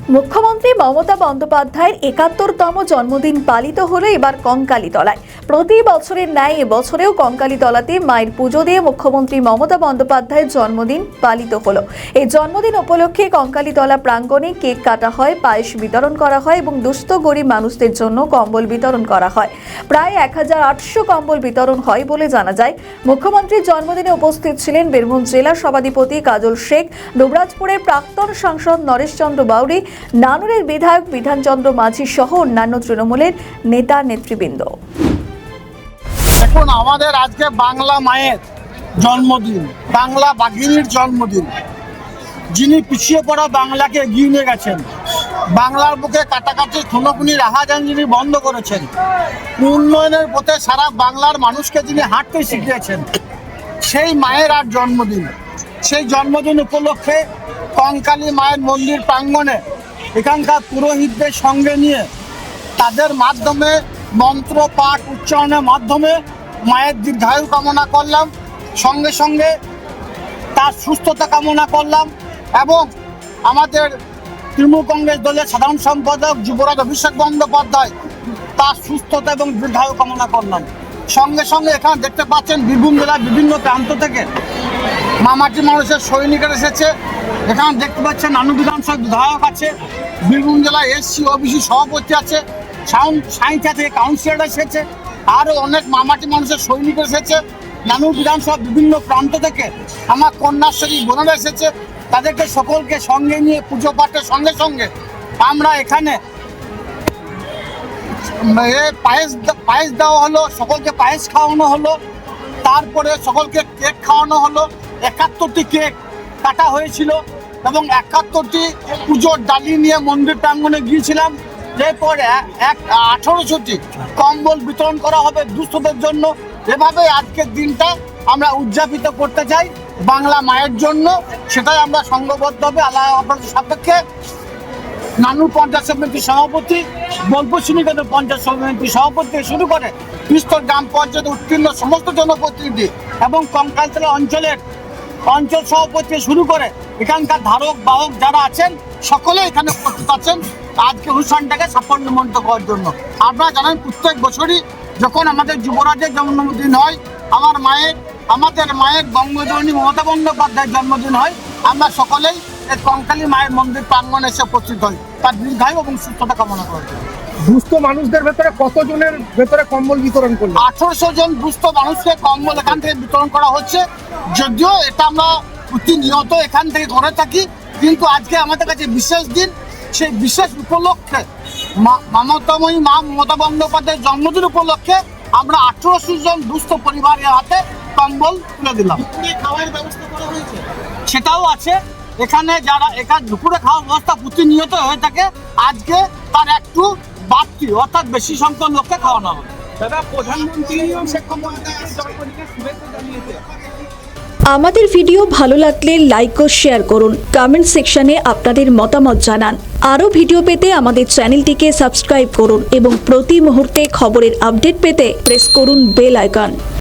মুখ্যমন্ত্রী মমতা বন্দ্যোপাধ্যায়ের ৭১তম জন্মদিন পালিত হলো এবার কঙ্কালীতলায়। প্রতি বছরের ন্যায় এবছরেও কঙ্কালীতলাতে মায়ের পুজো দিয়ে মুখ্যমন্ত্রী মমতা বন্দ্যোপাধ্যায়ের জন্মদিন পালিত হলো। এই জন্মদিন উপলক্ষে কঙ্কালীতলা প্রাঙ্গণে কেক কাটা হয়, পায়েস বিতরণ করা হয় এবং দুস্থ গরিব মানুষদের জন্য কম্বল বিতরণ করা হয়। প্রায় ১৮০০ কম্বল বিতরণ হয় বলে জানা যায়। মুখ্যমন্ত্রীর জন্মদিনে উপস্থিত ছিলেন বীরভূম জেলা সভাধিপতি কাজল শেখ, দুবরাজপুরের প্রাক্তন সাংসদ নরেশ চন্দ্র বাউরি, নানুরের বিধায়ক বিধানচন্দ্র মাঝি সহ অন্যান্য তৃণমূলের নেতা নেতৃবৃন্দ। দেখুন, আমাদের আজকে বাংলা মায়ের জন্মদিন, বাংলা বাঘিনীর জন্মদিন, যিনি পিছিয়ে পড়া বাংলাকে এগিয়ে নিয়ে গেছেন, বাংলার বুকে কাটাকাটি খুনোখুনি রাহাজান যিনি বন্ধ করেছেন, উন্নয়নের পথে সারা বাংলার মানুষকে যিনি হাঁটতে শিখিয়েছেন, সেই মায়ের আর জন্মদিন। সেই জন্মদিন উপলক্ষে কঙ্কালী মায়ের মন্দির প্রাঙ্গণে এখানকার পুরোহিতদের সঙ্গে নিয়ে তাদের মাধ্যমে মন্ত্র পাঠ উচ্চারণের মাধ্যমে মায়ের দীর্ঘায়ু কামনা করলাম, সঙ্গে সঙ্গে তার সুস্থতা কামনা করলাম এবং আমাদের তৃণমূল কংগ্রেস দলের সাধারণ সম্পাদক যুবরাজ অভিষেক বন্দ্যোপাধ্যায় তার সুস্থতা এবং দীর্ঘায়ু কামনা করলাম। সঙ্গে সঙ্গে এখানে দেখতে পাচ্ছেন বীরভূম জেলার বিভিন্ন প্রান্ত থেকে মামাটি মানুষের সৈনিকের এসেছে। এখানে দেখতে পাচ্ছেন নানু বিধানসভা বিধায়ক আছে, বীরভূম জেলায় এসসি ওবিসি সভাপতি আছে, সাঁইথিয়া থেকে কাউন্সিলর এসেছে, আরও অনেক মামাটি মানুষের সৈনিক এসেছে। নানু বিধানসভা বিভিন্ন প্রান্ত থেকে আমার কন্যাশ্রী বোনেরা এসেছে। তাদেরকে সকলকে সঙ্গে নিয়ে পুজো পাঠের সঙ্গে সঙ্গে আমরা এখানে পায়েস দেওয়া হলো, সকলকে পায়েস খাওয়ানো হলো, তারপরে সকলকে কেক খাওয়ানো হলো। ৭১টি কেক কাটা হয়েছিল এবং ৭১টি পুজোর ডালি নিয়ে মন্দির প্রাঙ্গণে গিয়েছিলাম। এরপর ১৮০০টি কম্বল বিতরণ করা হবে দুস্থদের জন্য। এভাবে আজকের দিনটা আমরা উদযাপিত করতে চাই বাংলা মায়ের জন্য। সেটাই আমরা সংঘবদ্ধভাবে আল্লাহ সাপেক্ষে নানুর পঞ্চায়েত সমিতির সভাপতি, বোলপুর শ্রীনিকেতন পঞ্চায়েত সমিতির সভাপতি থেকে শুরু করে বিস্তর গ্রাম পঞ্চায়েত উত্তীর্ণ সমস্ত জনপ্রতিনিধি এবং কঙ্কালীতলা অঞ্চলের অঞ্চল সভাপতি শুরু করে এখানকার ধারক বাহক যারা আছেন সকলে এখানে উপস্থিত আছেন আজকে অনুষ্ঠানটাকে সাফল্যমণ্ডিত করার জন্য। আপনারা জানেন, প্রত্যেক বছরই যখন আমাদের যুবরাজের জন্মদিন হয়, আমাদের মায়ের বঙ্গজননী মমতা বন্দ্যোপাধ্যায়ের জন্মদিন হয়, আমরা সকলেই এই কঙ্কালী মায়ের মন্দির প্রাঙ্গণে এসে উপস্থিত হই তার দীর্ঘায়ু এবং সুস্থতা কামনা করার জন্য। দুস্থ মানুষদের ভেতরে কতজনের ভেতরে কম্বল বিতরণ করলো? ১৮০০ জন দুস্থ মানুষকে কম্বল এখান থেকে বিতরণ করা হচ্ছে। যদিও এটা আমরা প্রতিনিয়ত এখান থেকে করে থাকি, কিন্তু আজকে আমাদের কাছে বিশেষ দিন। সেই বিশেষ উপলক্ষে মমতাময়ী মা মমতা বন্দ্যোপাধ্যায়ের জন্মদিন উপলক্ষে আমরা ১৮০০ জন দুস্থ পরিবারের হাতে কম্বল তুলে দিলাম। সেটাও আছে এখানে, যারা এখানে দুপুরে খাওয়ার ব্যবস্থা প্রতিনিয়ত হয়ে থাকে, আজকে তার একটু বাড়তি অর্থাৎ বেশি সংখ্যক লোককে খাওয়ানো হবে। আমাদের ভিডিও ভালো লাগলে লাইক ও শেয়ার করুন, কমেন্ট সেকশনে আপনাদের মতামত জানান। আরও ভিডিও পেতে আমাদের চ্যানেলটিকে সাবস্ক্রাইব করুন এবং প্রতি মুহূর্তে খবরের আপডেট পেতে প্রেস করুন বেল আইকন।